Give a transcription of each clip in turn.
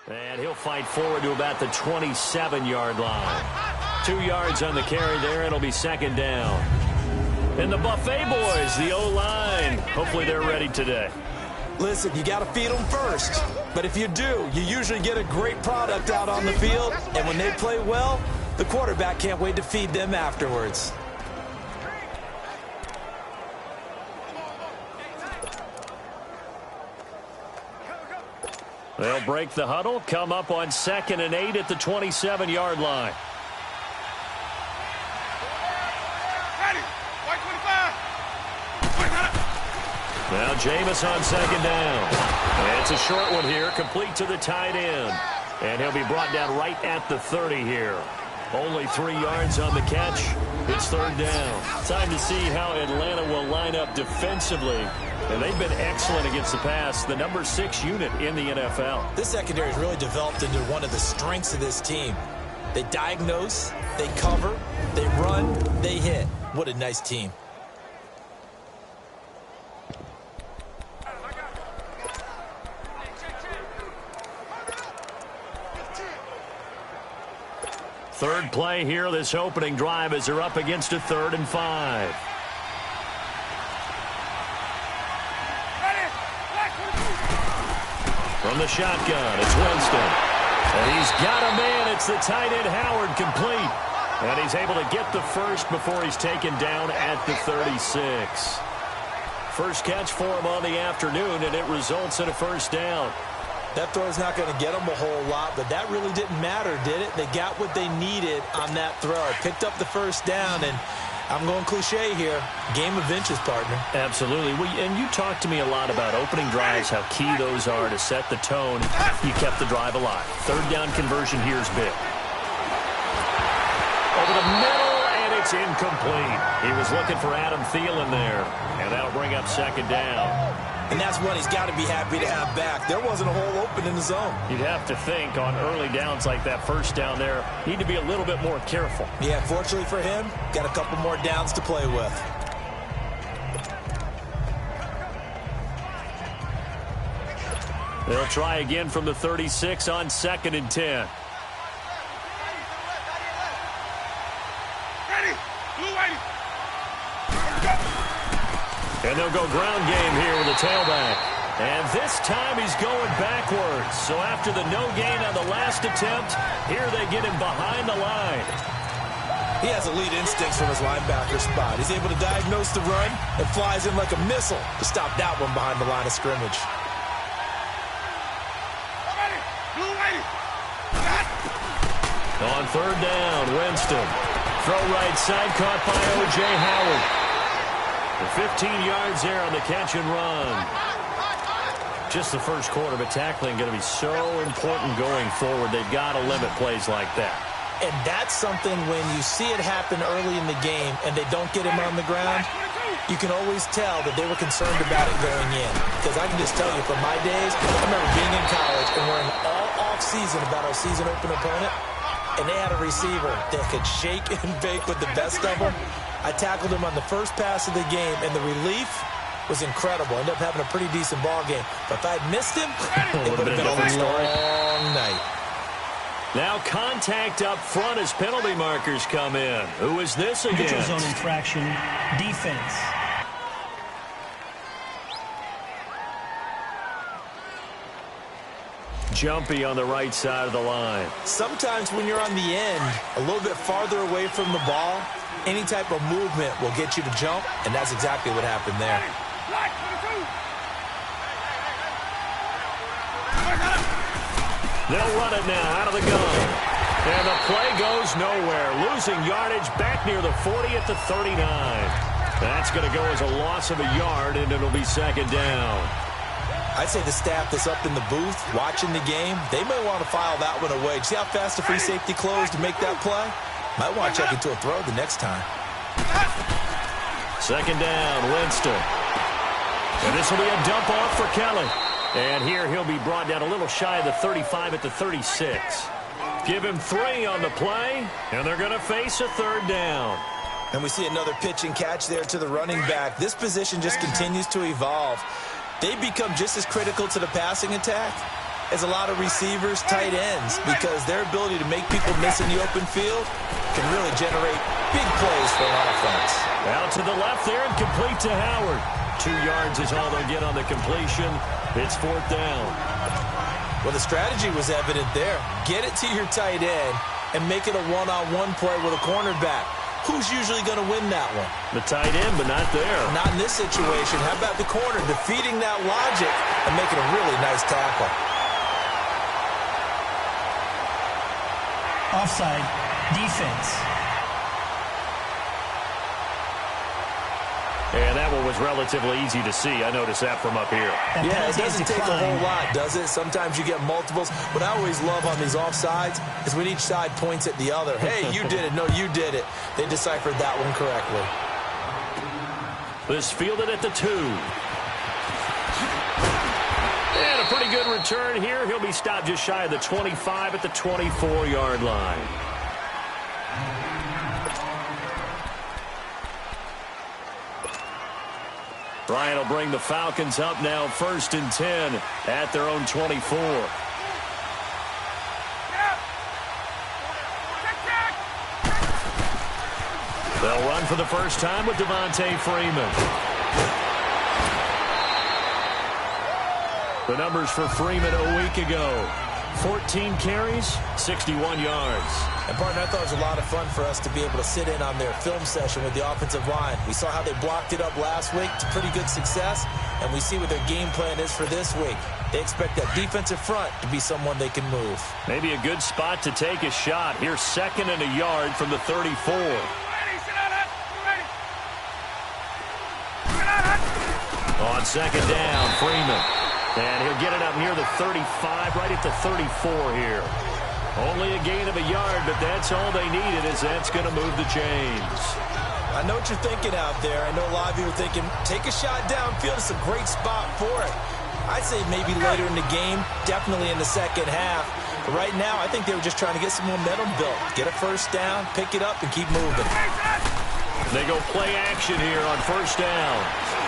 And he'll fight forward to about the 27-yard line. 2 yards on the carry there. It'll be second down. And the Buffet boys, the O-line, hopefully they're ready today. Listen, you got to feed them first. But if you do, you usually get a great product out on the field. And when they play well, the quarterback can't wait to feed them afterwards. They'll break the huddle, come up on 2nd and 8 at the 27-yard line. Now Jameis on second down. And it's a short one here, complete to the tight end. And he'll be brought down right at the 30 here. Only 3 yards on the catch. It's third down. Time to see how Atlanta will line up defensively. And they've been excellent against the pass, the number 6 unit in the NFL. This secondary has really developed into one of the strengths of this team. They diagnose, they cover, they run, they hit. What a nice team. Third play here, this opening drive as they're up against a 3rd and 5. From the shotgun, it's Winston. And he's got a man. It's the tight end Howard, complete. And he's able to get the first before he's taken down at the 36. First catch for him on the afternoon, and it results in a first down. That throw's not going to get them a whole lot, but that really didn't matter, did it? They got what they needed on that throw. Picked up the first down, and I'm going cliche here. Game of inches, partner. Absolutely. And you talked to me a lot about opening drives, how key those are to set the tone. You kept the drive alive. Third down conversion here is big. Over the middle, and it's incomplete. He was looking for Adam Thielen there, and that'll bring up second down. And that's one he's got to be happy to have back. There wasn't a hole open in the zone. You'd have to think on early downs like that, first down there, need to be a little bit more careful. Yeah, fortunately for him, got a couple more downs to play with. They'll try again from the 36 on 2nd and 10. And they'll go ground game here with a tailback. And this time he's going backwards. So after the no gain on the last attempt, here they get him behind the line. He has elite instincts from his linebacker spot. He's able to diagnose the run and flies in like a missile to stop that one behind the line of scrimmage. On third down, Winston. Throw right side, caught by O.J. Howard. 15 yards there on the catch and run. Just the first quarter, but tackling going to be so important going forward. They've got to limit plays like that. And that's something when you see it happen early in the game and they don't get him on the ground, you can always tell that they were concerned about it going in. Because I can just tell you from my days, I remember being in college and worrying all off-season about our season open opponent, and they had a receiver that could shake and bake with the best of them. I tackled him on the first pass of the game, and the relief was incredible. Ended up having a pretty decent ball game. But if I had missed him, it would have been a long night. Now contact up front as penalty markers come in. Who is this against? Neutral zone infraction, defense. Jumpy on the right side of the line. Sometimes when you're on the end, a little bit farther away from the ball, any type of movement will get you to jump, and that's exactly what happened there. They'll run it now out of the gun. And the play goes nowhere. Losing yardage back near the 40 at the 39. That's going to go as a loss of a yard, and it'll be second down. I'd say the staff that's up in the booth watching the game, they may want to file that one away. See how fast the free safety closed to make that play? Might want to check into a throw the next time. Second down, Winston. And this will be a dump off for Kelly. And here he'll be brought down a little shy of the 35 at the 36. Give him 3 on the play, and they're going to face a third down. And we see another pitch and catch there to the running back. This position just continues to evolve. They become just as critical to the passing attack is a lot of receivers, tight ends, because their ability to make people miss in the open field can really generate big plays for an offense. Out to the left there and complete to Howard. 2 yards is all they'll get on the completion. It's 4th down. Well, the strategy was evident there. Get it to your tight end and make it a one-on-one play with a cornerback. Who's usually going to win that one? The tight end, but not there. Not in this situation. How about the corner defeating that logic and making a really nice tackle? Offside. Defense. And that one was relatively easy to see. I noticed that from up here. Yeah, it doesn't take a whole lot, does it? Sometimes you get multiples. What I always love on these offsides is when each side points at the other. Hey, you did it. No, you did it. They deciphered that one correctly. This fielded at the 2. And a pretty good return here. He'll be stopped just shy of the 25 at the 24-yard line. Bryant will bring the Falcons up now 1st and 10 at their own 24. They'll run for the first time with Devontae Freeman. The numbers for Freeman a week ago. 14 carries, 61 yards. And, partner, I thought it was a lot of fun for us to be able to sit in on their film session with the offensive line. We saw how they blocked it up last week to pretty good success, and we see what their game plan is for this week. They expect that defensive front to be someone they can move. Maybe a good spot to take a shot. Here's 2nd and a yard from the 34. On 2nd down, Freeman. And he'll get it up near the 35, right at the 34 here. Only a gain of a yard, but that's all they needed, as that's going to move the chains. I know what you're thinking out there. I know a lot of you are thinking, take a shot downfield. It's a great spot for it. I'd say maybe later in the game, definitely in the second half. But right now, I think they were just trying to get some momentum built. Get a first down, pick it up, and keep moving. They go play action here on 1st down.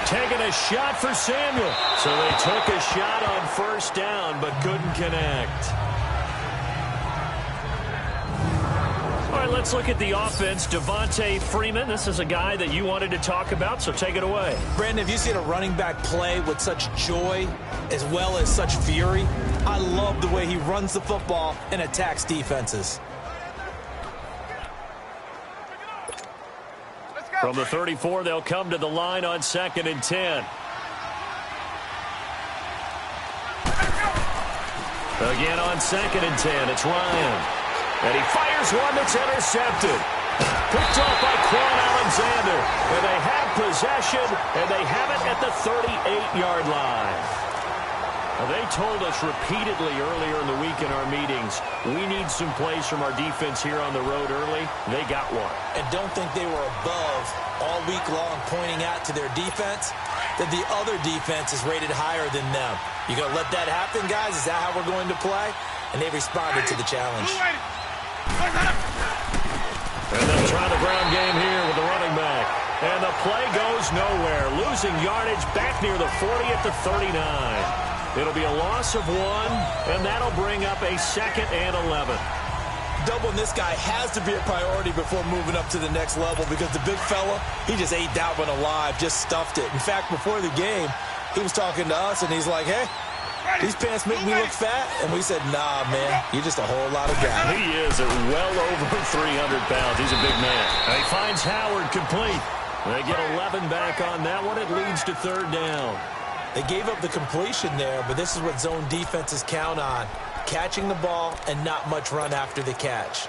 Taking a shot for Samuel. So they took a shot on 1st down, but couldn't connect. All right, let's look at the offense. Devontae Freeman, this is a guy that you wanted to talk about, so take it away. Brandon, have you seen a running back play with such joy as well as such fury? I love the way he runs the football and attacks defenses. From the 34, they'll come to the line on 2nd and 10. Again on 2nd and 10, it's Ryan. And he fires one that's intercepted. Picked off by Quan Alexander. And they have possession, and they have it at the 38-yard line. Now, they told us repeatedly earlier in the week in our meetings, we need some plays from our defense here on the road early. They got one. And don't think they were above all week long pointing out to their defense that the other defense is rated higher than them. You going to let that happen, guys? Is that how we're going to play? And they responded to the challenge. And they'll try the ground game here with the running back. And the play goes nowhere. Losing yardage back near the 40 at the 39. It'll be a loss of 1, and that'll bring up a 2nd and 11. Doubling this guy has to be a priority before moving up to the next level because the big fella, he just ate that one alive, just stuffed it. In fact, before the game, he was talking to us, and he's like, hey, these pants make me look fat. And we said, nah, man, you're just a whole lot of guy. He is at well over 300 pounds. He's a big man. And he finds Howard complete. They get 11 back on that one. It leads to 3rd down. They gave up the completion there, but this is what zone defenses count on. Catching the ball and not much run after the catch.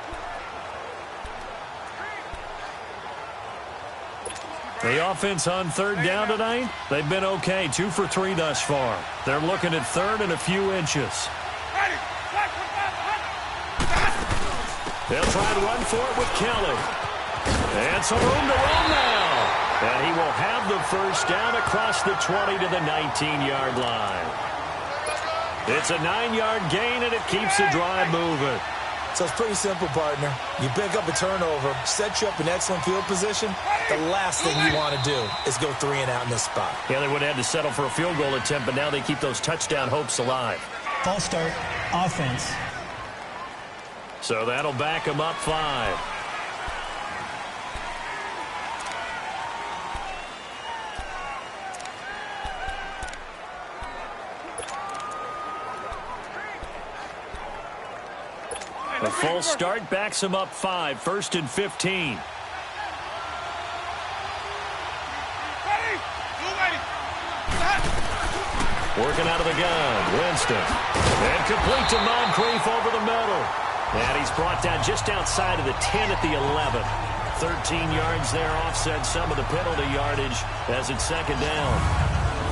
The offense on 3rd down tonight, they've been okay. 2 for 3 thus far. They're looking at 3rd and a few inches. They'll try to run for it with Kelly. And some room to run now. And he will have the first down across the 20 to the 19-yard line. It's a 9-yard gain, and it keeps the drive moving. So it's pretty simple, partner. You pick up a turnover, set you up in excellent field position. The last thing you want to do is go 3 and out in this spot. Yeah, they would have had to settle for a field goal attempt, but now they keep those touchdown hopes alive. False start, offense. So that'll back him up 5. A false start backs him up 5. 1st and 15. Working out of the gun, Winston. And complete to Moncrief over the middle. And he's brought down just outside of the 10 at the 11. 13 yards there, offset some of the penalty yardage as it's 2nd down.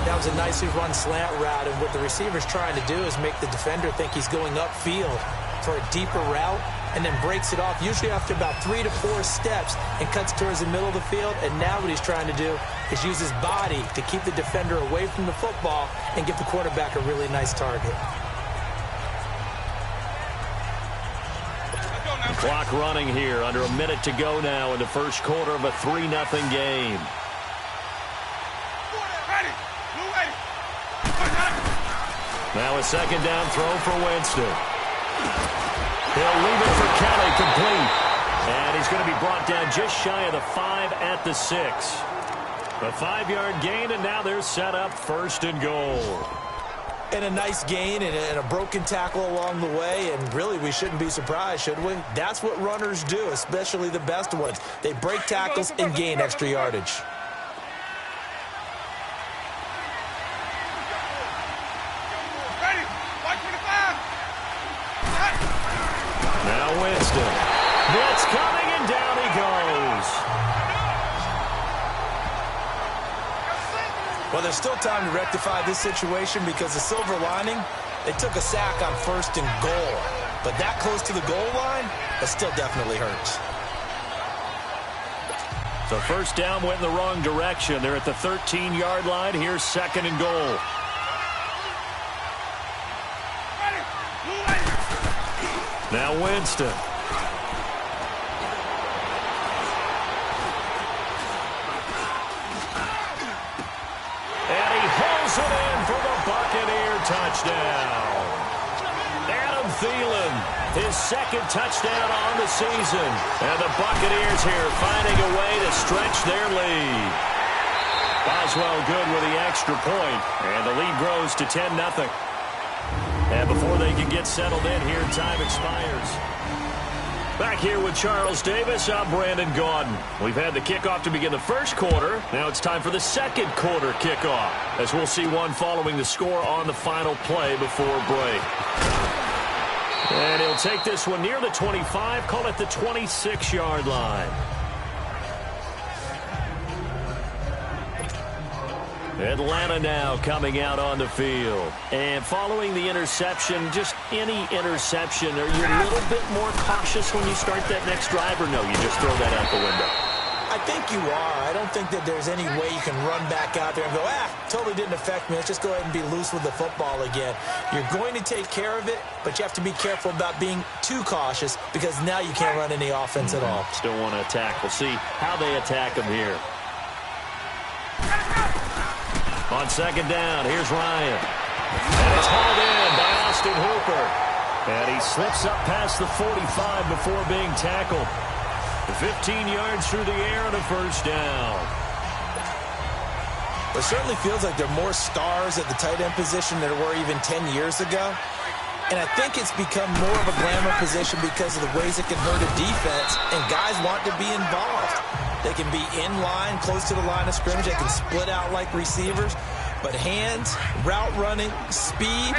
That was a nicely run slant route, and what the receiver's trying to do is make the defender think he's going upfield for a deeper route, and then breaks it off, usually after about 3 to 4 steps, and cuts towards the middle of the field. And now what he's trying to do is use his body to keep the defender away from the football and give the quarterback a really nice target. The clock running here, under a minute to go now in the first quarter of a 3-0 game. Now a 2nd down throw for Winston. He'll leave it for Kelly, complete. And he's going to be brought down just shy of the 5 at the 6. A 5-yard gain, and now they're set up 1st and goal. And a nice gain and a broken tackle along the way, and really we shouldn't be surprised, should we? That's what runners do, especially the best ones. They break tackles and gain extra yardage. Now Winston. Blitz coming, and down he goes. Well, there's still time to rectify this situation because the silver lining, they took a sack on 1st and goal. But that close to the goal line, that still definitely hurts. So 1st down went in the wrong direction. They're at the 13-yard line. Here's 2nd and goal. Now Winston. And he holds it in for the Buccaneer touchdown. Adam Thielen, his 2nd touchdown on the season. And the Buccaneers here finding a way to stretch their lead. Boswell good with the extra point, and the lead grows to 10-0. And before they can get settled in here, time expires. Back here with Charles Davis, I'm Brandon Gaudin. We've had the kickoff to begin the first quarter. Now it's time for the second quarter kickoff, as we'll see one following the score on the final play before break. And he'll take this one near the 25, call it the 26-yard line. Atlanta now coming out on the field. And following the interception, just any interception, are you a little bit more cautious when you start that next drive, or no, you just throw that out the window? I think you are. I don't think that there's any way you can run back out there and go, totally didn't affect me. Let's just go ahead and be loose with the football again. You're going to take care of it, but you have to be careful about being too cautious because now you can't run any offense at all. Still want to attack. We'll see how they attack him here. On 2nd down, here's Ryan. And it's hauled in by Austin Hooper. And he slips up past the 45 before being tackled. 15 yards through the air and a 1st down. It certainly feels like there are more stars at the tight end position than there were even 10 years ago. And I think it's become more of a glamour position because of the ways it can hurt a defense, and guys want to be involved. They can be in line, close to the line of scrimmage. They can split out like receivers. But hands, route running, speed,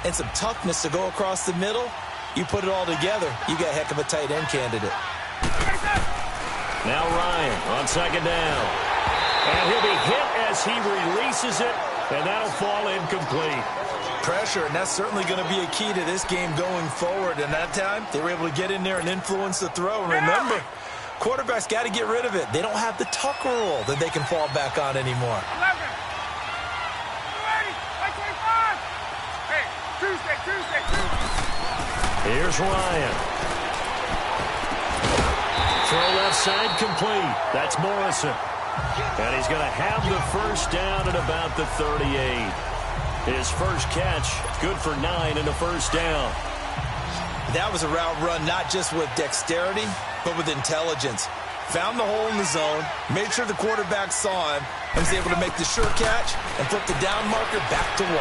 and some toughness to go across the middle, you put it all together, you got a heck of a tight end candidate. Now Ryan on 2nd down. And he'll be hit as he releases it, and that'll fall incomplete. Pressure, and that's certainly going to be a key to this game going forward. And that time, they were able to get in there and influence the throw. And remember, quarterbacks got to get rid of it. They don't have the Tucker rule that they can fall back on anymore. 11. Hey, Tuesday. Here's Ryan. Throw left side complete. That's Morrison. And he's going to have the 1st down at about the 38. His first catch, good for 9 and a first down. That was a route run not just with dexterity, but with intelligence. Found the hole in the zone, made sure the quarterback saw him, and was able to make the sure catch and flip the down marker back to 1.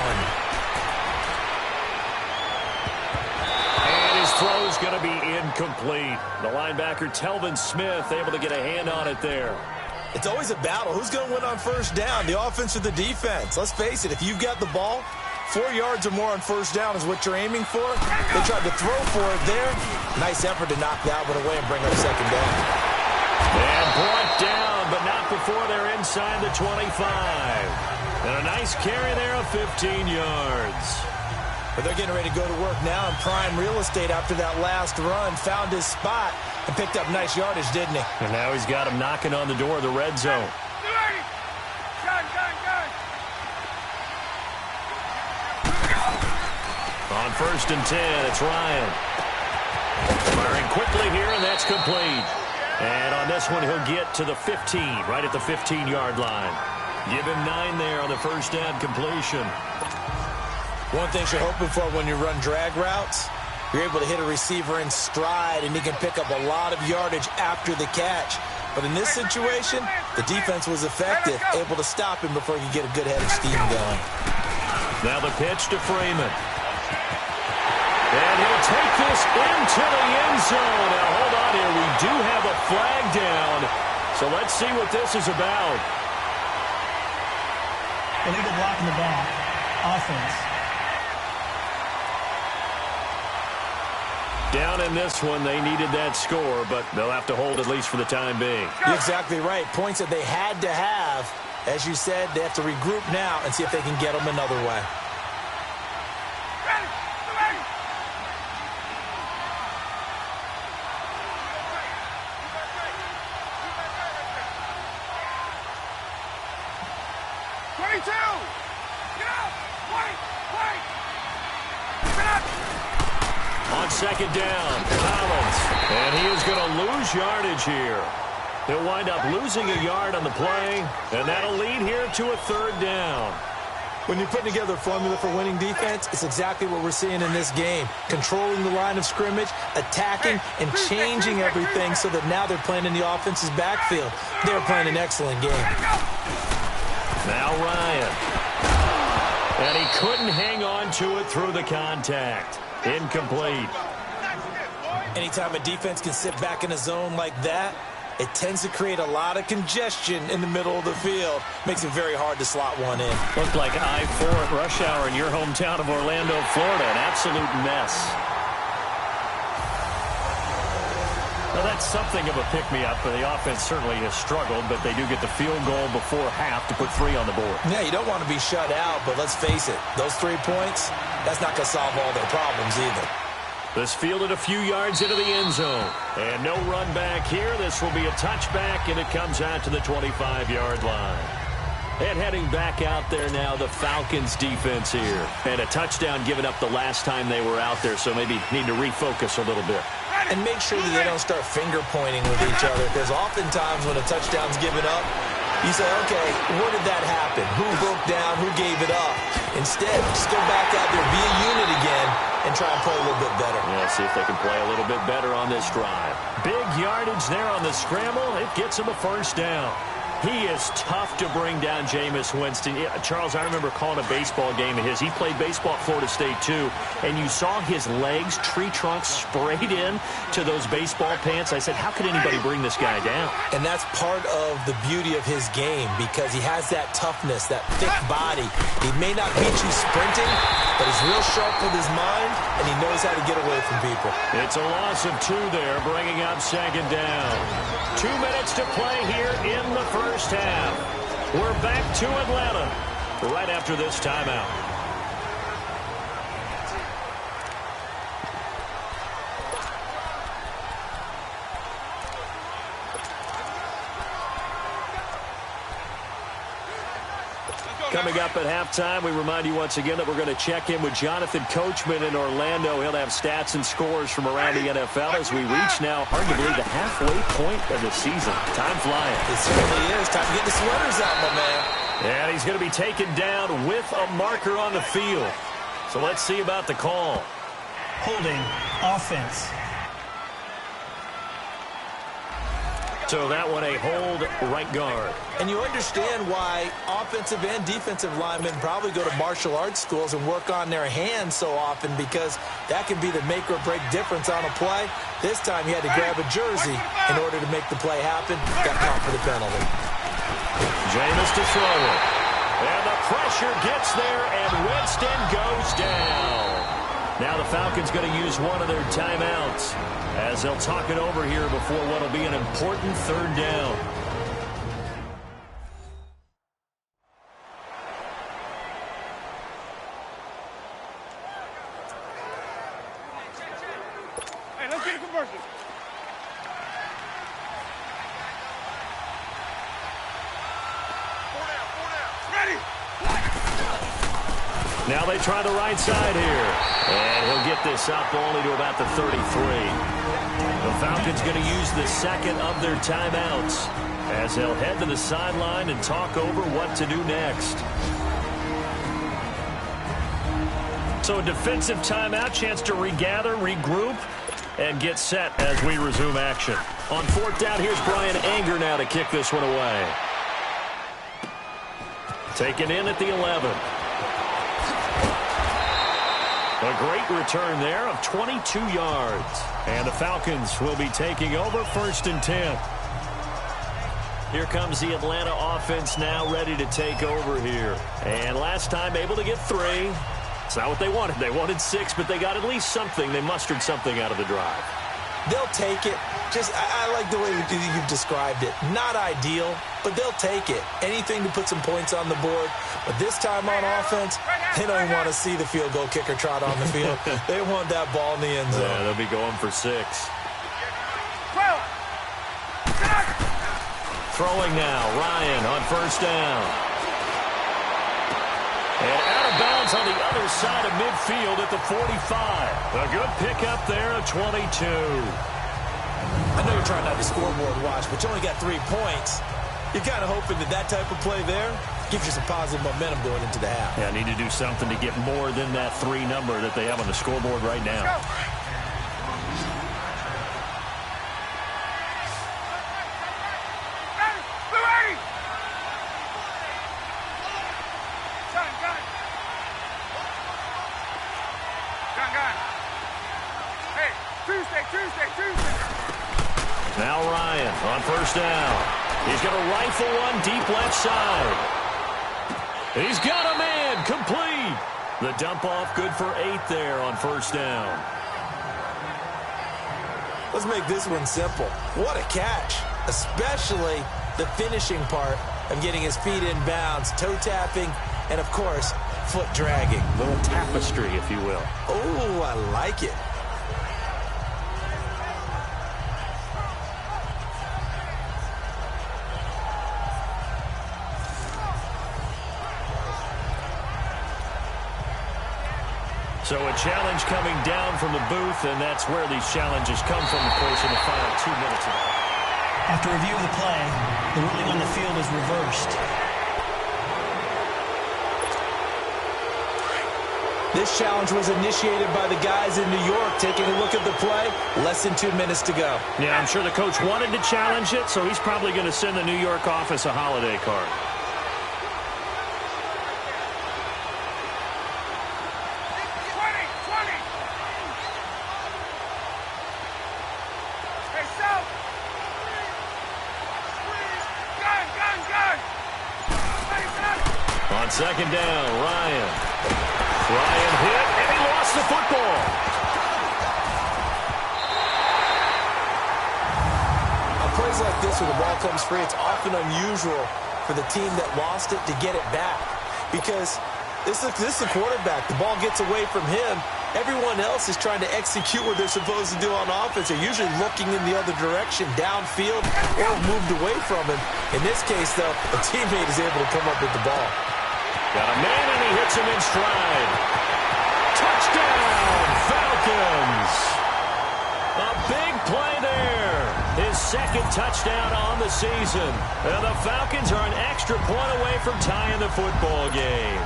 And his throw's going to be incomplete. The linebacker, Telvin Smith, able to get a hand on it there. It's always a battle. Who's going to win on first down, the offense or the defense? Let's face it, if you've got the ball, 4 yards or more on first down is what you're aiming for. They tried to throw for it there. Nice effort to knock that one away and bring up second down. And brought down, but not before they're inside the 25. And a nice carry there of 15 yards. But they're getting ready to go to work now in prime real estate after that last run. Found his spot and picked up nice yardage, didn't he? And now he's got him knocking on the door of the red zone. On first and 10, it's Ryan. Firing quickly here, and that's complete. And on this one, he'll get to the 15, right at the 15-yard line. Give him 9 there on the first down completion. One thing you're hoping for when you run drag routes, you're able to hit a receiver in stride, and he can pick up a lot of yardage after the catch. But in this situation, the defense was effective, able to stop him before he could get a good head of steam going. Now the pitch to Freeman. And he'll take this into the end zone. Now, hold on here. We do have a flag down. So let's see what this is about. Illegal block in the back. Offense. Down in this one, they needed that score, but they'll have to hold at least for the time being. You're exactly right. Points that they had to have. As you said, they have to regroup now and see if they can get them another way. Second down, Collins, and he is going to lose yardage here. He'll wind up losing a yard on the play, and that'll lead here to a third down. When you're putting together a formula for winning defense, it's exactly what we're seeing in this game. Controlling the line of scrimmage, attacking, and changing everything so that now they're playing in the offense's backfield. They're playing an excellent game. Now Ryan. And he couldn't hang on to it through the contact. Incomplete. Anytime a defense can sit back in a zone like that, it tends to create a lot of congestion in the middle of the field. Makes it very hard to slot one in. Looked like I-4 at rush hour in your hometown of Orlando, Florida. An absolute mess. Well, that's something of a pick-me-up, but the offense certainly has struggled, but they do get the field goal before half to put 3 on the board. Yeah, you don't want to be shut out, but let's face it, those 3 points, that's not going to solve all their problems either. This fielded a few yards into the end zone. And no run back here. This will be a touchback, and it comes out to the 25-yard line. And heading back out there now, the Falcons defense here. And a touchdown given up the last time they were out there, so maybe need to refocus a little bit. And make sure that they don't start finger-pointing with each other, because oftentimes when a touchdown's given up, you say, okay, where did that happen? Who broke down? Who gave it up? Instead, just go back out there, be a unit again, and try and play a little bit better. Yeah, see if they can play a little bit better on this drive. Big yardage there on the scramble. It gets him a first down. He is tough to bring down Jameis Winston. Yeah, Charles, I remember calling a baseball game of his. He played baseball at Florida State, too, and you saw his legs, tree trunks sprayed in to those baseball pants. I said, how could anybody bring this guy down? And that's part of the beauty of his game, because he has that toughness, that thick body. He may not beat you sprinting, but he's real sharp with his mind, and he knows how to get away from people. It's a loss of 2 there, bringing up second down. 2 minutes to play here in the first half. We're back to Atlanta right after this timeout. Coming up at halftime, we remind you once again that we're going to check in with Jonathan Coachman in Orlando. He'll have stats and scores from around the NFL as we reach now arguably the halfway point of the season. Time flying. It certainly is. Time to get the sweaters out, my man. And he's going to be taken down with a marker on the field. So let's see about the call. Holding offense. So that one a hold right guard. And you understand why offensive and defensive linemen probably go to martial arts schools and work on their hands so often, because that can be the make or break difference on a play. This time he had to grab a jersey in order to make the play happen. Got caught for the penalty. Jameis to throw it. And the pressure gets there, and Winston goes down. Now the Falcons going to use one of their timeouts as they'll talk it over here before what will be an important third down. Hey, let's get a conversion. Four down. Ready. Now they try the right side here. And he'll get this up only to about the 33. The Falcons going to use the second of their timeouts as they'll head to the sideline and talk over what to do next. So a defensive timeout, chance to regather, regroup, and get set as we resume action. On fourth down, here's Brian Anger now to kick this one away. Taken in at the 11. A great return there of 22 yards. And the Falcons will be taking over 1st and 10. Here comes the Atlanta offense now ready to take over here. And last time able to get 3. It's not what they wanted. They wanted 6, but they got at least something. They mustered something out of the drive. They'll take it. I like the way you've described it. Not ideal, but they'll take it. Anything to put some points on the board. But this time on offense, they don't want to see the field goal kicker trot on the field. They want that ball in the end zone. Yeah, they'll be going for 6. Throwing now, Ryan on 1st down. And out of bounds on the other side of midfield at the 45. A good pickup there at 22. I know you're trying not to scoreboard watch, but you only got 3 points. You're kind of hoping that type of play there gives you some positive momentum going into the half. Yeah, need to do something to get more than that 3 number that they have on the scoreboard right now. Tuesday. Now Ryan on 1st down. He's going to rifle one deep left side. He's got a man, complete. The dump off good for 8 there on 1st down. Let's make this one simple. What a catch, especially the finishing part of getting his feet in bounds, toe tapping, and of course, foot dragging. Little tapestry, if you will. Oh, I like it. So a challenge coming down from the booth, and that's where these challenges come from, of course, in the final 2 minutes of it. After review of the play, the ruling on the field is reversed. This challenge was initiated by the guys in New York. Taking a look at the play, less than 2 minutes to go. Yeah, I'm sure the coach wanted to challenge it, so he's probably going to send the New York office a holiday card. On 2nd down, Ryan hit, and he lost the football. On plays like this where the ball comes free, it's often unusual for the team that lost it to get it back, because this is the quarterback. The ball gets away from him. Everyone else is trying to execute what they're supposed to do on offense. They're usually looking in the other direction, downfield, or moved away from him. In this case, though, a teammate is able to come up with the ball. Got a man, and he hits him in stride. Touchdown, Falcons! A big play there. his second touchdown on the season. And the Falcons are an extra point away from tying the football game.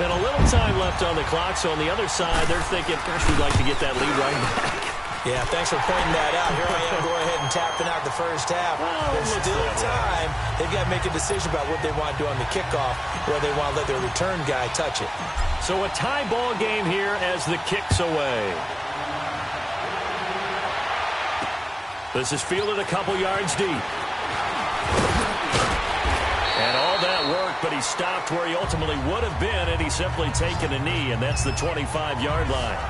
And a little time left on the clock, so on the other side, they're thinking, gosh, we'd like to get that lead right back. Yeah, thanks for pointing that out. Here I am going ahead and tapping out the first half. There's still time. They've got to make a decision about what they want to do on the kickoff, whether they want to let their return guy touch it. So a tie ball game here as the kick's away. This is fielded a couple yards deep. And all that worked, but he stopped where he ultimately would have been, and he's simply taken a knee, and that's the 25-yard line.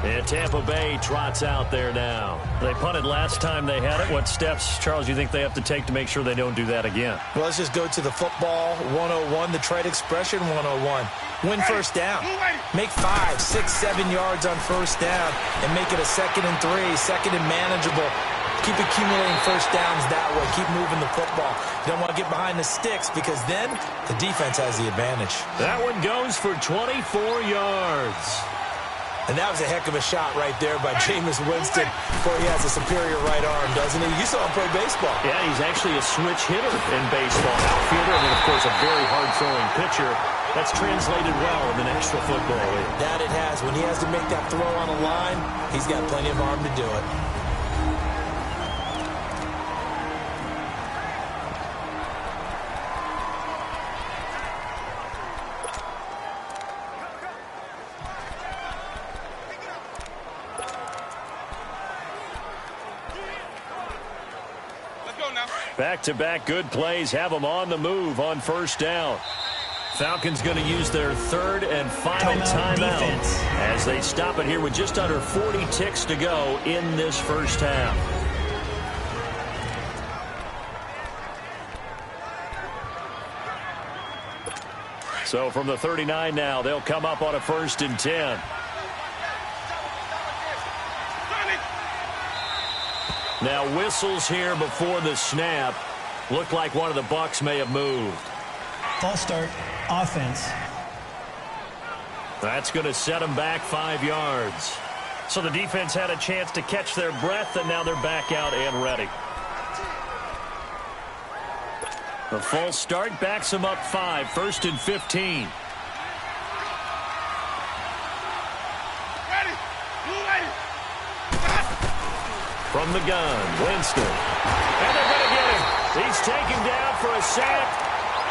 And Tampa Bay trots out there now. They punted last time they had it. What steps, Charles, do you think they have to take to make sure they don't do that again? Well, let's just go to the football 101, the trade expression 101. Win first down. Make 5, 6, 7 yards on first down and make it a 2nd and 3, second and manageable. Keep accumulating first downs that way. Keep moving the football. You don't want to get behind the sticks because then the defense has the advantage. That one goes for 24 yards. And that was a heck of a shot right there by Jameis Winston. Boy, he has a superior right arm, doesn't he? You saw him play baseball. Yeah, he's actually a switch hitter in baseball. Outfielder, and then, of course, a very hard-throwing pitcher. That's translated well in the National Football League. That it has. When he has to make that throw on a line, he's got plenty of arm to do it. Back-to-back good plays have them on the move on first down. Falcons going to use their third and final timeout as they stop it here with just under 40 ticks to go in this first half. So from the 39 now, they'll come up on a 1st and 10. Now whistles here before the snap. Looked like one of the Bucs may have moved. False start, offense. That's going to set them back 5 yards. So the defense had a chance to catch their breath, and now they're back out and ready. The false start backs them up 5, 1st and 15. From the gun, Winston. And they're going to get him. He's taken down for a sack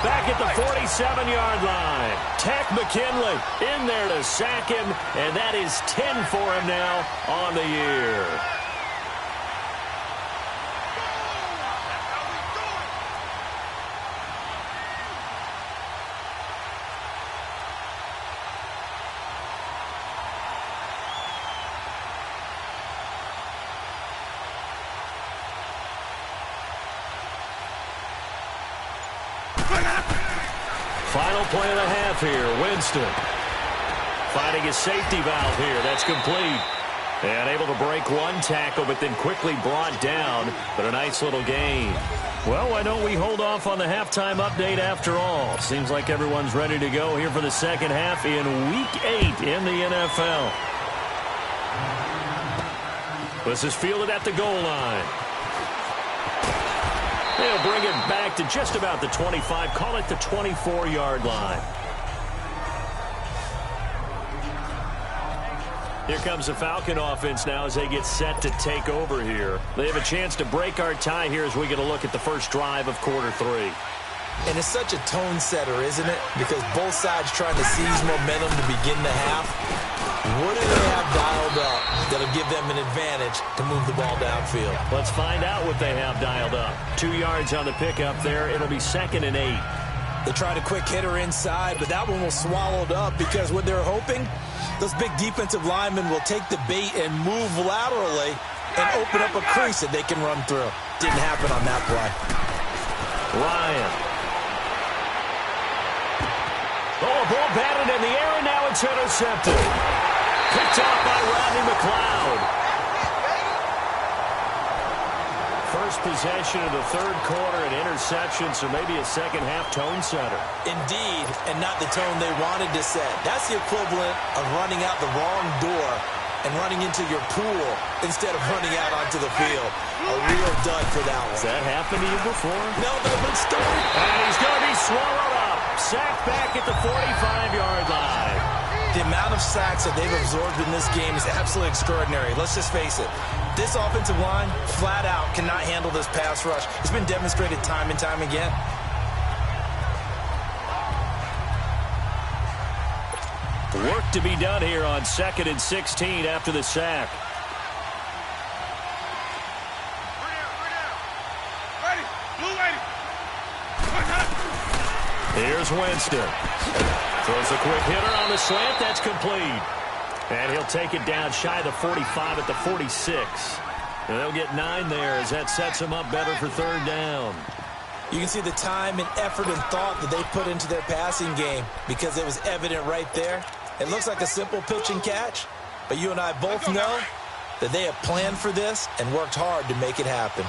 back at the 47-yard line. Tech McKinley in there to sack him, and that is 10 for him now on the year. Final play of the half here. Winston finding his safety valve here. That's complete. And able to break one tackle, but then quickly brought down. But a nice little gain. Well, why don't we hold off on the halftime update after all? Seems like everyone's ready to go here for the second half in Week 8 in the NFL. This is fielded at the goal line. They'll bring it back to just about the 25. Call it the 24-yard line. Here comes the Falcon offense now as they get set to take over here. They have a chance to break our tie here as we get a look at the first drive of quarter 3. And it's such a tone setter, isn't it? Because both sides trying to seize momentum to begin the half. What do they have dialed up that'll give them an advantage to move the ball downfield? Let's find out what they have dialed up. 2 yards on the pickup there. It'll be 2nd and 8. They tried a quick hitter inside, but that one was swallowed up because what they're hoping, those big defensive linemen will take the bait and move laterally and open up a crease that they can run through. Didn't happen on that play. Ryan. Oh, a ball batted in the air, and now it's intercepted. Picked off by Rodney McLeod. First possession of the third quarter, an interception, so maybe a second-half tone setter. Indeed, and not the tone they wanted to set. That's the equivalent of running out the wrong door and running into your pool instead of running out onto the field. A real dud for that one. Has that happened to you before? No, but story. And he's going to be swallowed up. Sacked back at the 45-yard line. The amount of sacks that they've absorbed in this game is absolutely extraordinary. Let's just face it. This offensive line, flat out, cannot handle this pass rush. It's been demonstrated time and time again. Work to be done here on 2nd and 16 after the sack. Ready. Blue lady. Here's Winston. Throws a quick hitter on the slant. That's complete. And he'll take it down shy of the 45 at the 46. And they'll get 9 there as that sets him up better for 3rd down. You can see the time and effort and thought that they put into their passing game because it was evident right there. It looks like a simple pitch and catch, but you and I both know that they have planned for this and worked hard to make it happen.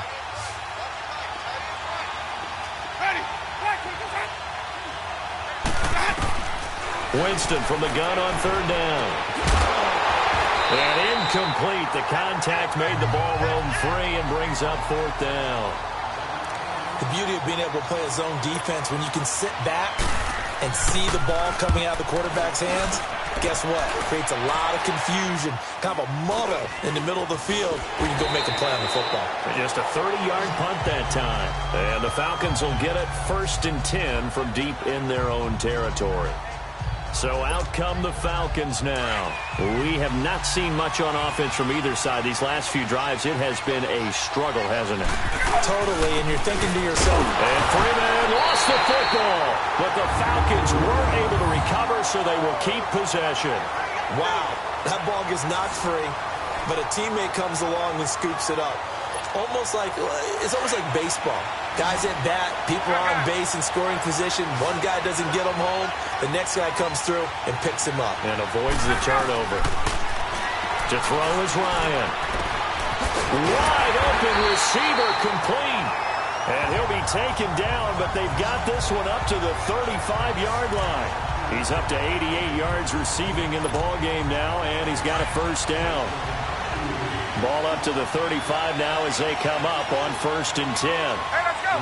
Winston from the gun on 3rd down. And incomplete. The contact made the ball roam free and brings up 4th down. The beauty of being able to play a zone defense when you can sit back and see the ball coming out of the quarterback's hands, guess what? It creates a lot of confusion, kind of a muddle in the middle of the field where you can go make a play on the football. Just a 30-yard punt that time. And the Falcons will get it 1st and 10 from deep in their own territory. So out come the Falcons now. We have not seen much on offense from either side. These last few drives, it has been a struggle, hasn't it? Totally, and you're thinking to yourself. And Freeman lost the football. But the Falcons were able to recover, so they will keep possession. Wow, that ball gets knocked free, but a teammate comes along and scoops it up. It's almost like baseball. Guys at bat, people are on base in scoring position. One guy doesn't get him home. The next guy comes through and picks him up. And avoids the turnover. To throw is Ryan. Wide open receiver complete. And he'll be taken down, but they've got this one up to the 35-yard line. He's up to 88 yards receiving in the ballgame now, and he's got a 1st down. Ball up to the 35 now as they come up on 1st and 10. Hey, let's go.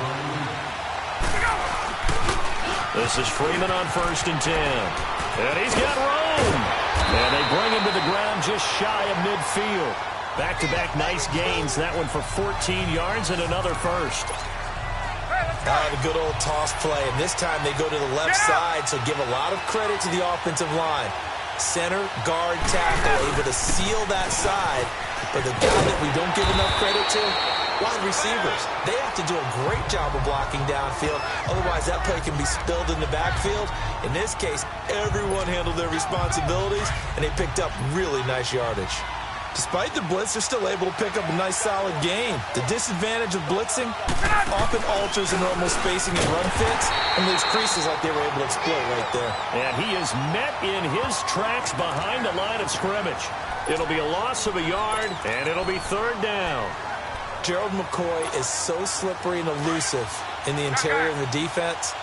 This is Freeman on 1st and 10. And he's got room. And they bring him to the ground just shy of midfield. Back-to-back nice gains. That one for 14 yards and another 1st. The good old toss play. And this time they go to the left side, so give a lot of credit to the offensive line. Center, guard, tackle, able to seal that side. But the guy that we don't give enough credit to, wide receivers. They have to do a great job of blocking downfield. Otherwise, that play can be spilled in the backfield. In this case, everyone handled their responsibilities, and they picked up really nice yardage. Despite the blitz, they're still able to pick up a nice, solid gain. The disadvantage of blitzing often alters the normal spacing and run fits and leaves creases like they were able to exploit right there. And he is met in his tracks behind the line of scrimmage. It'll be a loss of a yard, and it'll be 3rd down. Gerald McCoy is so slippery and elusive in the interior of the defense.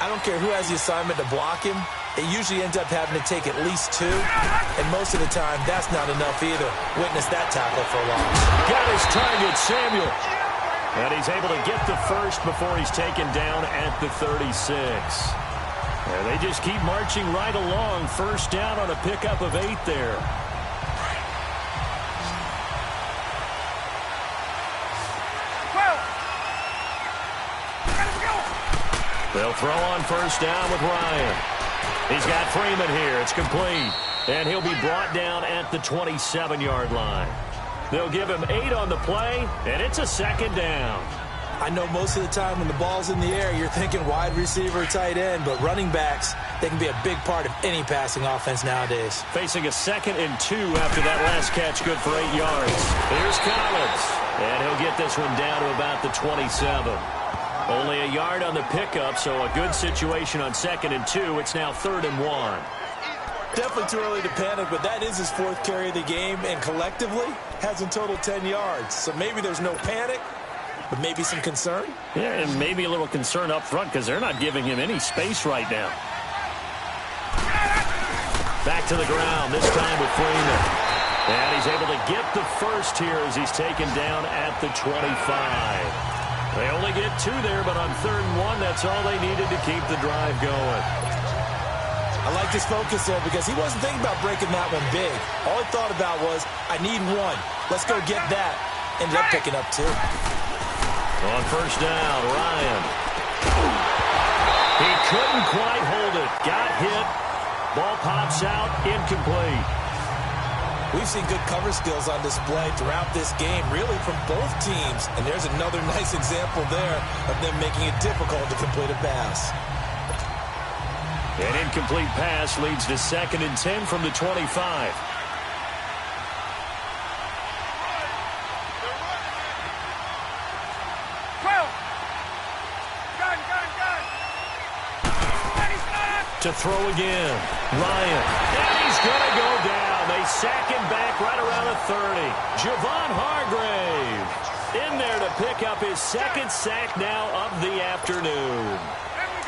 I don't care who has the assignment to block him. It usually ends up having to take at least 2, and most of the time, that's not enough either. Witness that tackle for a loss. Got his target, Samuel. And he's able to get the 1st before he's taken down at the 36. And they just keep marching right along. 1st down on a pickup of 8 there. They'll throw on 1st down with Ryan. He's got Freeman here. It's complete. And he'll be brought down at the 27-yard line. They'll give him 8 on the play, and it's a 2nd down. I know most of the time when the ball's in the air, you're thinking wide receiver, tight end, but running backs, they can be a big part of any passing offense nowadays. Facing a 2nd and 2 after that last catch, good for 8 yards. Here's Collins, and he'll get this one down to about the 27. Only a yard on the pickup, so a good situation on 2nd and 2. It's now 3rd and 1. Definitely too early to panic, but that is his 4th carry of the game, and collectively has in total 10 yards. So maybe there's no panic, but maybe some concern. Yeah, and maybe a little concern up front because they're not giving him any space right now. Back to the ground, this time with Freeman. And he's able to get the first here as he's taken down at the 25. They only get 2 there, but on 3rd and 1, that's all they needed to keep the drive going. I like his focus there because he wasn't thinking about breaking that one big. All he thought about was, I need 1. Let's go get that. Ended up picking up 2. On 1st down, Ryan. He couldn't quite hold it. Got hit. Ball pops out. Incomplete. We've seen good cover skills on display throughout this game, really from both teams. And there's another nice example there of them making it difficult to complete a pass. An incomplete pass leads to 2nd and 10 from the 25. To throw again. Ryan. And he's going to go down. They sack him back right around the 30. Javon Hargrave in there to pick up his 2nd sack now of the afternoon.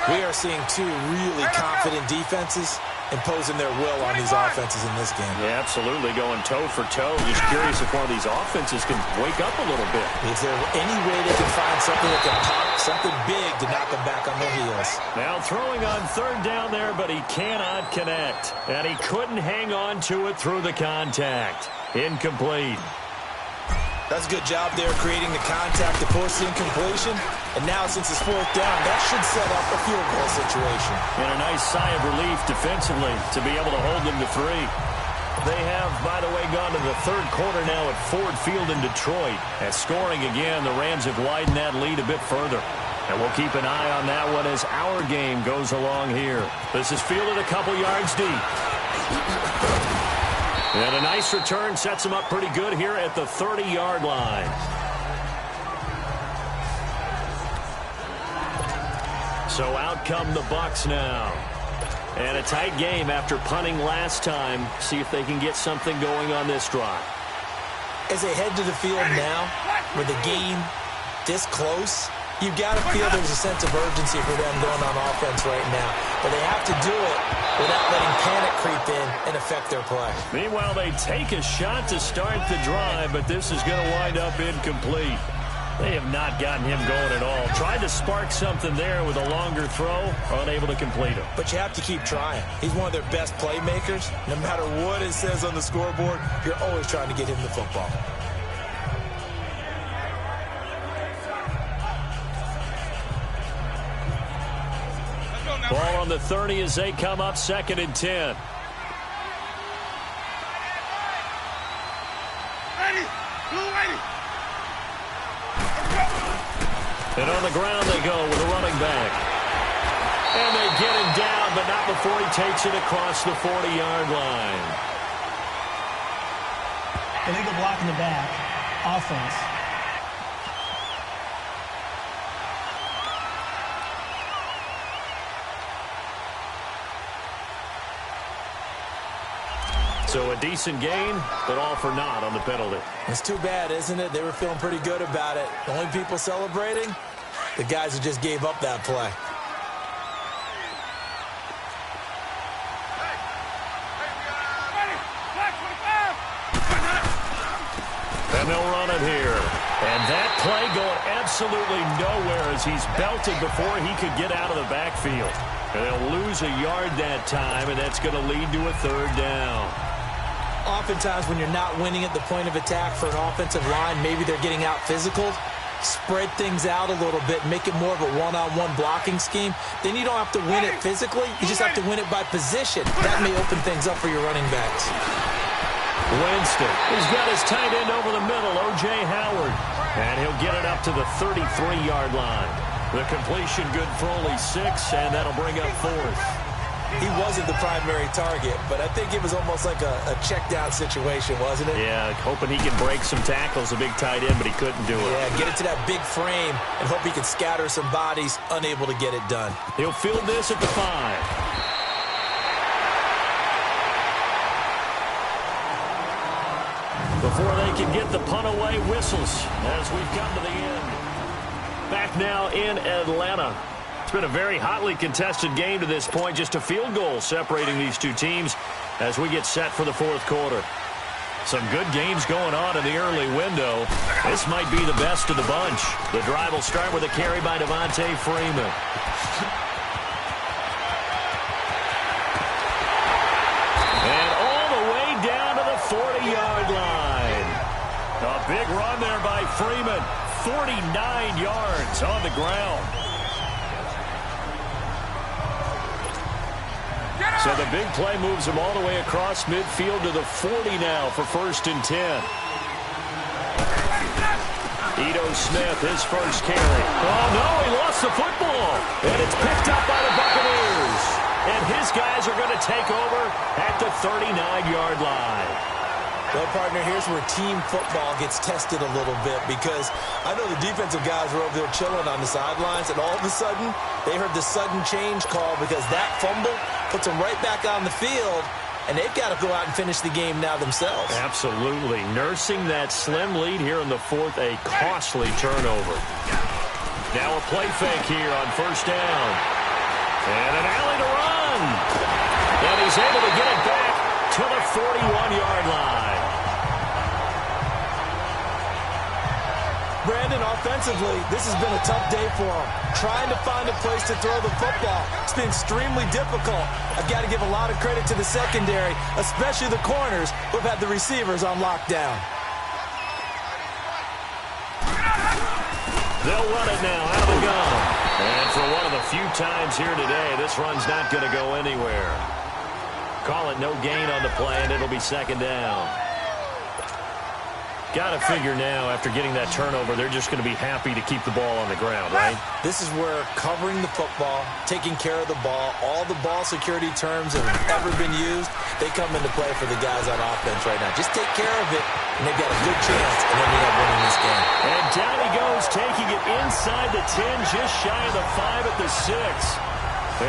We are seeing 2 really confident defenses imposing their will on these offenses in this game. Yeah, absolutely. Going toe for toe. Just curious if one of these offenses can wake up a little bit. Is there any way they can find something that can pop, something big to knock them back on their heels? Now throwing on 3rd down there, but he cannot connect. And he couldn't hang on to it through the contact. Incomplete. That's a good job there creating the contact to force the incompletion. And now since it's 4th down, that should set up a field goal situation. And a nice sigh of relief defensively to be able to hold them to 3. They have, by the way, gone to the 3rd quarter now at Ford Field in Detroit. As scoring again, the Rams have widened that lead a bit further. And we'll keep an eye on that one as our game goes along here. This is fielded a couple yards deep. And a nice return sets him up pretty good here at the 30-yard line. So out come the Bucs now. And a tight game after punting last time. See if they can get something going on this drive. As they head to the field now, with the game this close, you've got to feel there's a sense of urgency for them going on offense right now. But they have to do it without letting panic creep in and affect their play. Meanwhile, they take a shot to start the drive, but this is going to wind up incomplete. They have not gotten him going at all. Tried to spark something there with a longer throw, unable to complete it. But you have to keep trying. He's one of their best playmakers. No matter what it says on the scoreboard, you're always trying to get him the football. Ball on the 30 as they come up 2nd and 10. And on the ground they go with a running back. And they get him down, but not before he takes it across the 40-yard line. Illegal block in the back. Offense. So a decent gain, but all for naught on the penalty. It's too bad, isn't it? They were feeling pretty good about it. The only people celebrating, the guys who just gave up that play. And they'll run it here. And that play going absolutely nowhere as he's belted before he could get out of the backfield. And they'll lose a yard that time, and that's going to lead to a 3rd down. Oftentimes when you're not winning at the point of attack for an offensive line, maybe they're getting out physical, spread things out a little bit, make it more of a one-on-one blocking scheme. Then you don't have to win it physically. You just have to win it by position. That may open things up for your running backs. Winston, he's got his tight end over the middle, O.J. Howard. And he'll get it up to the 33-yard line. The completion good for only 6, and that'll bring up 4th. He wasn't the primary target, but I think it was almost like a check-down situation, wasn't it? Yeah, hoping he can break some tackles, a big tight end, but he couldn't do it. Yeah, get it to that big frame and hope he can scatter some bodies, unable to get it done. He'll field this at the 5. Before they can get the punt away, whistles as we've come to the end. Back now in Atlanta. It's been a very hotly contested game to this point. Just a field goal separating these two teams as we get set for the 4th quarter. Some good games going on in the early window. This might be the best of the bunch. The drive will start with a carry by Devontae Freeman. And all the way down to the 40-yard line. A big run there by Freeman. 49 yards on the ground. So the big play moves him all the way across midfield to the 40 now for 1st and 10. Ito Smith, his first carry. Oh, no, he lost the football. And it's picked up by the Buccaneers. And his guys are going to take over at the 39-yard line. Well, partner, here's where team football gets tested a little bit because I know the defensive guys were over there chilling on the sidelines, and all of a sudden, they heard the sudden change call because that fumble puts them right back on the field, and they've got to go out and finish the game now themselves. Absolutely. Nursing that slim lead here in the 4th, a costly turnover. Now a play fake here on 1st down. And an alley to run. And he's able to get it back to the 41-yard line. Brandon, offensively, this has been a tough day for him. Trying to find a place to throw the football. It's been extremely difficult. I've got to give a lot of credit to the secondary, especially the corners who've had the receivers on lockdown. They'll run it now out of the gun. And for one of the few times here today, this run's not going to go anywhere. Call it no gain on the play, and it'll be 2nd down. Got to figure now, after getting that turnover, they're just going to be happy to keep the ball on the ground, right? This is where covering the football, taking care of the ball, all the ball security terms that have ever been used, they come into play for the guys on offense right now. Just take care of it, and they've got a good chance of ending up winning this game. And down he goes, taking it inside the 10, just shy of the 5 at the 6.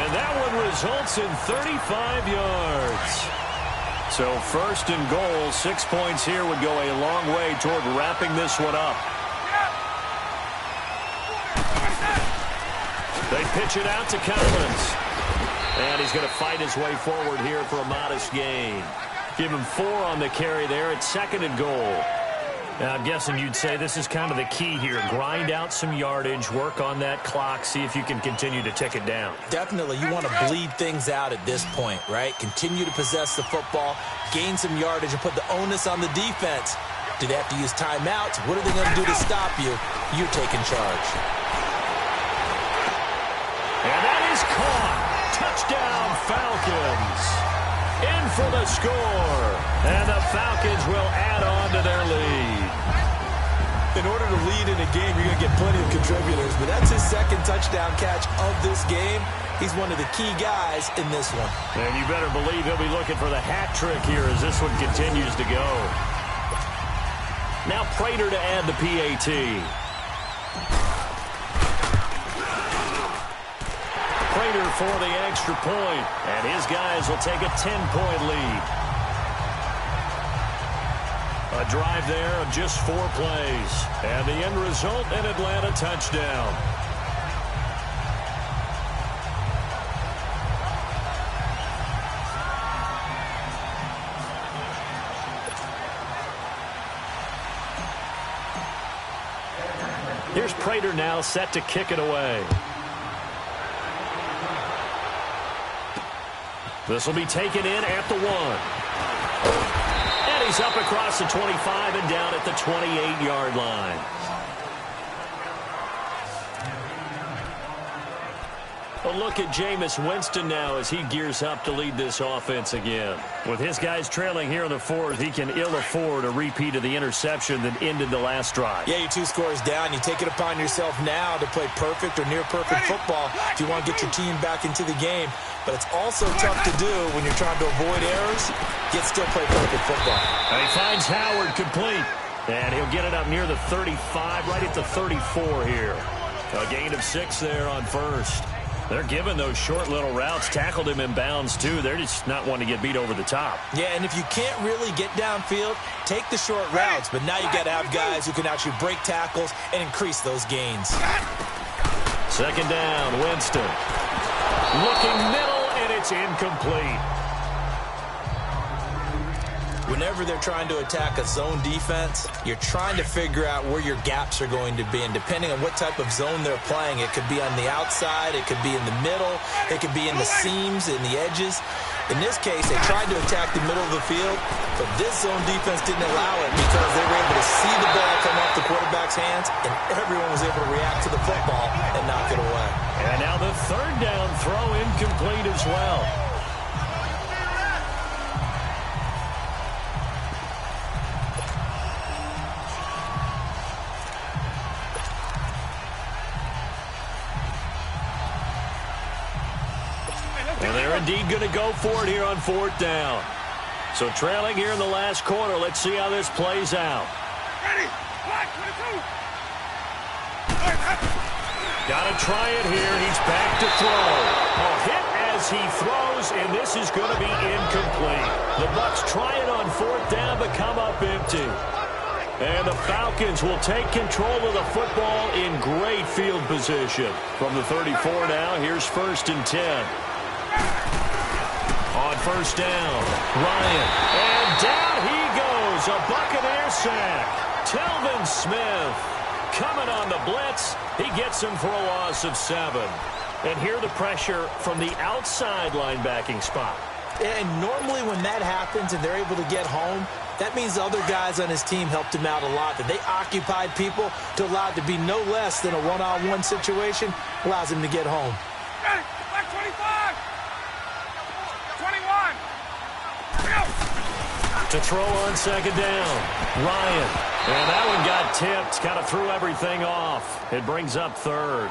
And that one results in 35 yards. So 1st and goal, 6 points here would go a long way toward wrapping this one up. They pitch it out to Collins. And he's going to fight his way forward here for a modest gain. Give him 4 on the carry there at 2nd and goal. Now, I'm guessing you'd say this is kind of the key here. Grind out some yardage, work on that clock, see if you can continue to tick it down. Definitely. You want to bleed things out at this point, right? Continue to possess the football, gain some yardage, and put the onus on the defense. Do they have to use timeouts? What are they going to do to stop you? You're taking charge. And that is caught. Touchdown, Falcons. In for the score. And the Falcons will add on to their lead. In order to lead in a game, you're going to get plenty of contributors, but that's his 2nd touchdown catch of this game. He's one of the key guys in this one. And you better believe he'll be looking for the hat trick here as this one continues to go. Now Prater to add the PAT. Prater for the extra point, and his guys will take a 10-point lead. A drive there of just 4 plays. And the end result, an Atlanta touchdown. Here's Prater now set to kick it away. This will be taken in at the 1. He's up across the 25 and down at the 28-yard line. A look at Jameis Winston now as he gears up to lead this offense again. With his guys trailing here in the 4th, he can ill afford a repeat of the interception that ended the last drive. Yeah, you're 2 scores down. You take it upon yourself now to play perfect or near-perfect football if you want to get your team back into the game. But it's also tough to do when you're trying to avoid errors, yet still play perfect football. And he finds Howard complete. And he'll get it up near the 35, right at the 34 here. A gain of 6 there on 1st. They're giving those short little routes. Tackled him in bounds, too. They're just not wanting to get beat over the top. Yeah, and if you can't really get downfield, take the short routes. But now you got to have guys who can actually break tackles and increase those gains. 2nd down, Winston. Looking middle, and it's incomplete. Whenever they're trying to attack a zone defense, you're trying to figure out where your gaps are going to be. And depending on what type of zone they're playing, it could be on the outside, it could be in the middle, it could be in the seams, in the edges. In this case, they tried to attack the middle of the field, but this zone defense didn't allow it because they were able to see the ball come off the quarterback's hands, and everyone was able to react to the football and knock it away. And now the third down throw incomplete as well. And they're indeed going to go for it here on fourth down. So trailing here in the last quarter. Let's see how this plays out. Ready? Black 22. Got to try it here. He's back to throw. A hit as he throws, and this is going to be incomplete. The Bucs try it on fourth down, but come up empty. And the Falcons will take control of the football in great field position. From the 34 now, here's 1st and 10. On first down, Ryan. And down he goes. A Buccaneer sack. Telvin Smith coming on the blitz. He gets him for a loss of 7. And here the pressure from the outside linebacking spot. And normally when that happens and they're able to get home, that means the other guys on his team helped him out a lot. That they occupied people to allow it to be no less than a one-on-one situation, allows him to get home. Ready? Black 25. 21. Go. To throw on second down, Ryan. And that one got tipped, kind of threw everything off. It brings up third.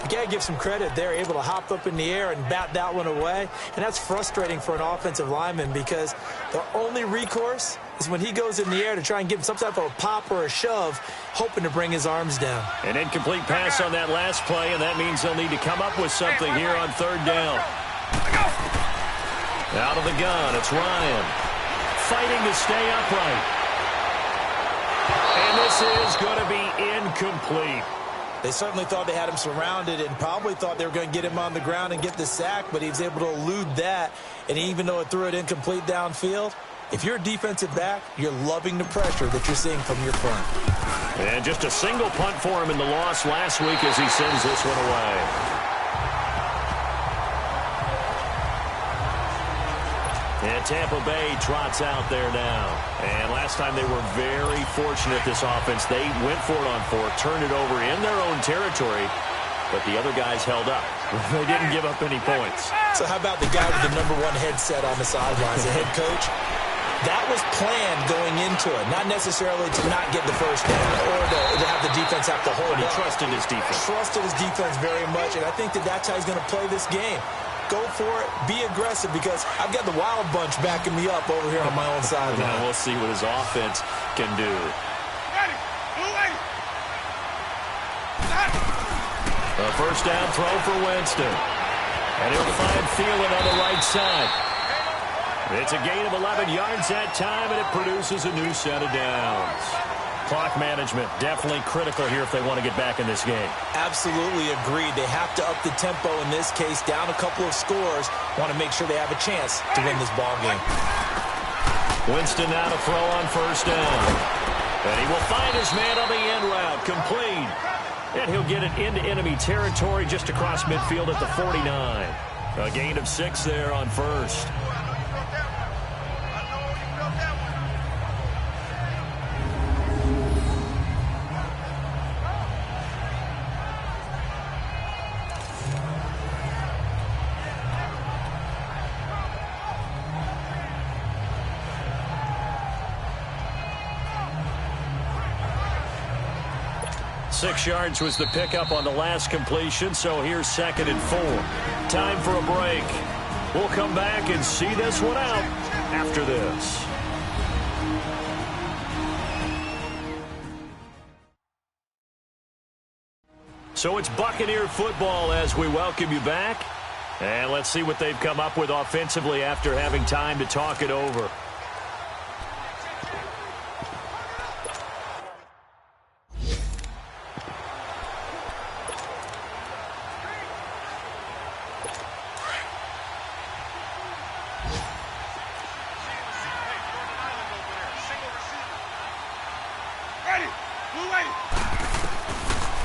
You got to give some credit. They're able to hop up in the air and bat that one away. And that's frustrating for an offensive lineman because the only recourse is when he goes in the air to try and give him some type of a pop or a shove, hoping to bring his arms down. An incomplete pass on that last play, and that means they'll need to come up with something here on third down. Out of the gun, it's Ryan. Fighting to stay upright. And this is going to be incomplete. They certainly thought they had him surrounded and probably thought they were going to get him on the ground and get the sack, but he was able to elude that. And even though it threw it incomplete downfield, if you're a defensive back, you're loving the pressure that you're seeing from your front. And just a single punt for him in the loss last week as he sends this one away. And Tampa Bay trots out there now. And last time they were very fortunate, this offense. They went for it on fourth, turned it over in their own territory, but the other guys held up. They didn't give up any points. So how about the guy with the #1 headset on the sidelines, the head coach? That was planned going into it, not necessarily to not get the first down or to have the defense have to hold it. He trusted his defense. Trusted his defense very much, and I think that that's how he's going to play this game. Go for it. Be aggressive because I've got the Wild Bunch backing me up over here on my own sideline. Now we'll see what his offense can do. Ready? Blue lady. A first down throw for Winston. And he'll find Thielen on the right side. It's a gain of 11 yards that time, and it produces a new set of downs. Clock management definitely critical here if they want to get back in this game. Absolutely agreed. They have to up the tempo in this case, down a couple of scores. Want to make sure they have a chance to win this ball game. Winston now to throw on first down. And he will find his man on the end route, complete. And he'll get it into enemy territory just across midfield at the 49. A gain of 6 there on first. Six yards was the pickup on the last completion, so here's 2nd and 4. Time for a break. We'll come back and see this one out after this. So it's Buccaneer football as we welcome you back. And let's see what they've come up with offensively after having time to talk it over.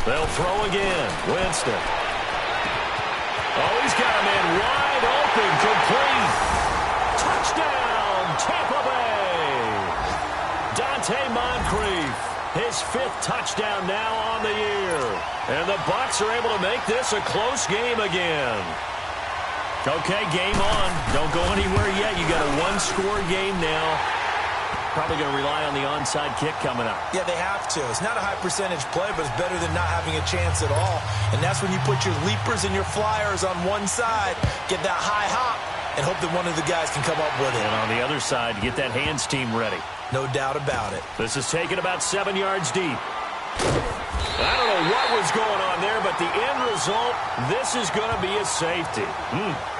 They'll throw again. Winston. Oh, he's got a man wide open. Complete. Touchdown, Tampa Bay. Dante Moncrief, his 5th touchdown now on the year. And the Bucs are able to make this a close game again. Okay, game on. Don't go anywhere yet. You got a one-score game now. Probably going to rely on the onside kick coming up. Yeah, they have to. It's not a high-percentage play, but it's better than not having a chance at all. And that's when you put your leapers and your flyers on one side, get that high hop, and hope that one of the guys can come up with it. And on the other side, get that hands team ready. No doubt about it. This is taken about 7 yards deep. I don't know what was going on there, but the end result, this is going to be a safety.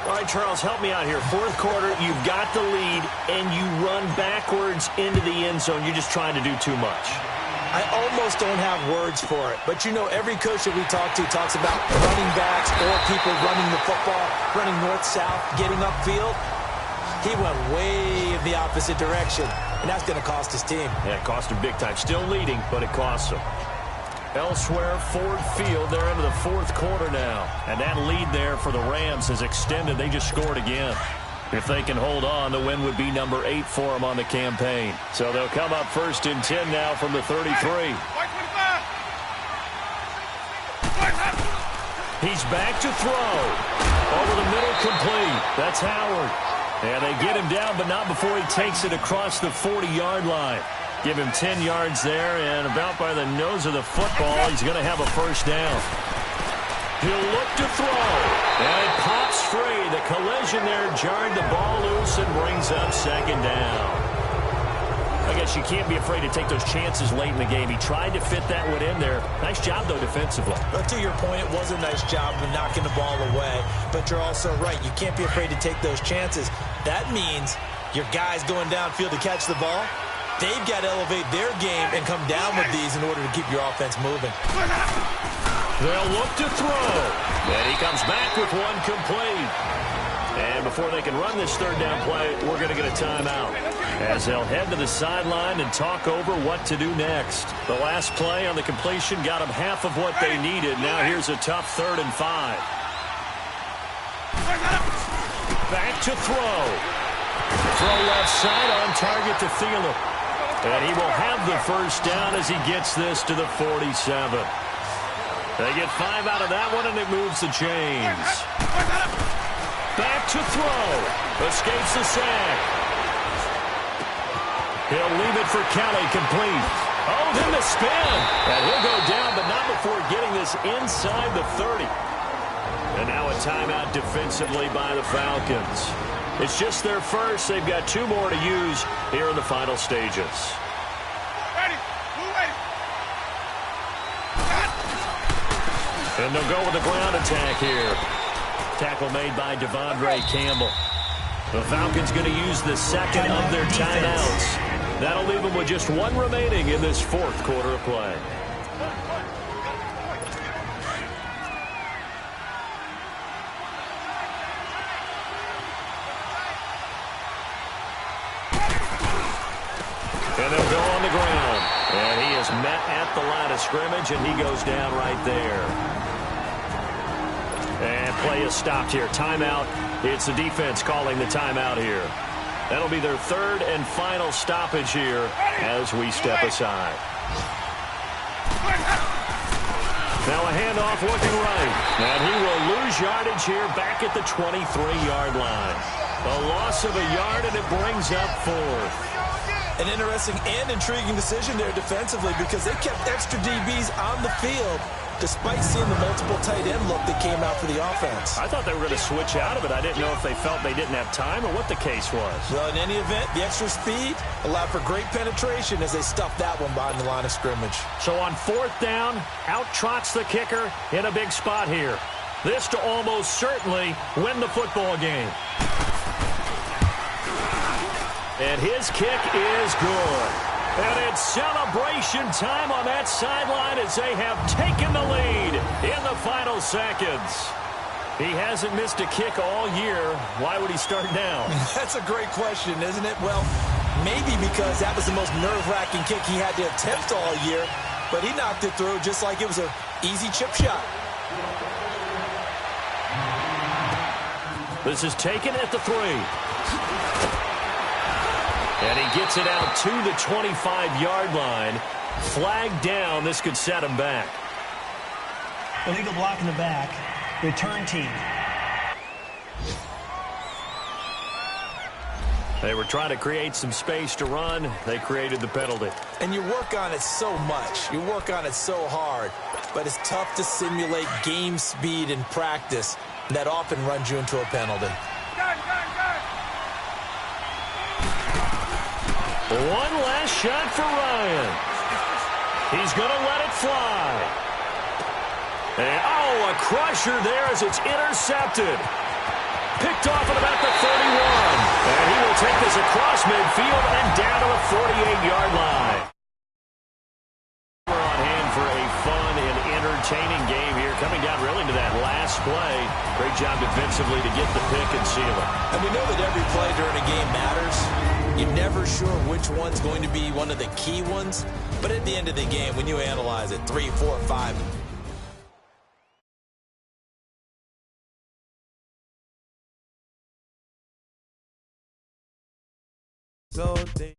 All right, Charles, help me out here. 4th quarter, you've got the lead, and you run backwards into the end zone. You're just trying to do too much. I almost don't have words for it. But, you know, every coach that we talk to talks about running backs or people running the football, running north-south, getting upfield. He went way in the opposite direction, and that's going to cost his team. Yeah, it cost him big time. Still leading, but it costs him. Elsewhere, Ford Field, they're into the 4th quarter now. And that lead there for the Rams is extended. They just scored again. If they can hold on, the win would be number 8 for them on the campaign. So they'll come up 1st and 10 now from the 33. He's back to throw. Over the middle, complete. That's Howard. And they get him down, but not before he takes it across the 40-yard line. Give him 10 yards there, and about by the nose of the football, he's going to have a 1st down. He'll look to throw, and it pops free. The collision there jarred the ball loose and brings up 2nd down. I guess you can't be afraid to take those chances late in the game. He tried to fit that one in there. Nice job, though, defensively. But to your point, it was a nice job of knocking the ball away. But you're also right. You can't be afraid to take those chances. That means your guys going downfield to catch the ball, they've got to elevate their game and come down with these in order to keep your offense moving. They'll look to throw. And he comes back with one complete. And before they can run this 3rd down play, we're going to get a timeout, as they'll head to the sideline and talk over what to do next. The last play on the completion got them half of what they needed. Now here's a tough 3rd and 5. Back to throw. Throw left side on target to Thielen. And he will have the 1st down as he gets this to the 47. They get 5 out of that one, and it moves the chains. Back to throw. Escapes the sack. He'll leave it for Kelly, complete. Oh, then the spin. And he'll go down, but not before getting this inside the 30. And now a timeout defensively by the Falcons. It's just their 1st. They've got 2 more to use here in the final stages. Ready. Ready. And they'll go with the ground attack here. Tackle made by Devondre Campbell. The Falcons going to use the 2nd of their timeouts. That'll leave them with just 1 remaining in this 4th quarter of play. And they'll go on the ground. And he is met at the line of scrimmage, and he goes down right there. And play is stopped here. Timeout. It's the defense calling the timeout here. That'll be their 3rd and final stoppage here as we step aside. Now a handoff looking right. And he will lose yardage here back at the 23-yard line. A loss of a yard, and it brings up 4th. An interesting and intriguing decision there defensively, because they kept extra DBs on the field despite seeing the multiple tight end look that came out for the offense. I thought they were going to switch out of it. I didn't know if they felt they didn't have time or what the case was. Well, in any event, the extra speed allowed for great penetration as they stuffed that one behind the line of scrimmage. So on 4th down, out trots the kicker in a big spot here. This to almost certainly win the football game. And his kick is good. And it's celebration time on that sideline as they have taken the lead in the final seconds. He hasn't missed a kick all year. Why would he start now? That's a great question, isn't it? Well, maybe because that was the most nerve-wracking kick he had to attempt all year, but he knocked it through just like it was a Easy chip shot. This is taken at the 3. And he gets it out to the 25-yard line. Flag down. This could set him back. Illegal block in the back. Return team. They were trying to create some space to run. They created the penalty. And you work on it so much. You work on it so hard. But it's tough to simulate game speed in practice. That often runs you into a penalty. Gun. One last shot for Ryan. He's going to let it fly. And, a crusher there as it's intercepted. Picked off at about the 31. And he will take this across midfield and down to the 48-yard line. We're on hand for a fun and entertaining game here. Coming down really to that last play. Great job defensively to get the pick and seal it. And we know that every play during a game matters. You're never sure which one's going to be one of the key ones. But at the end of the game, when you analyze it, 3, 4, 5, So they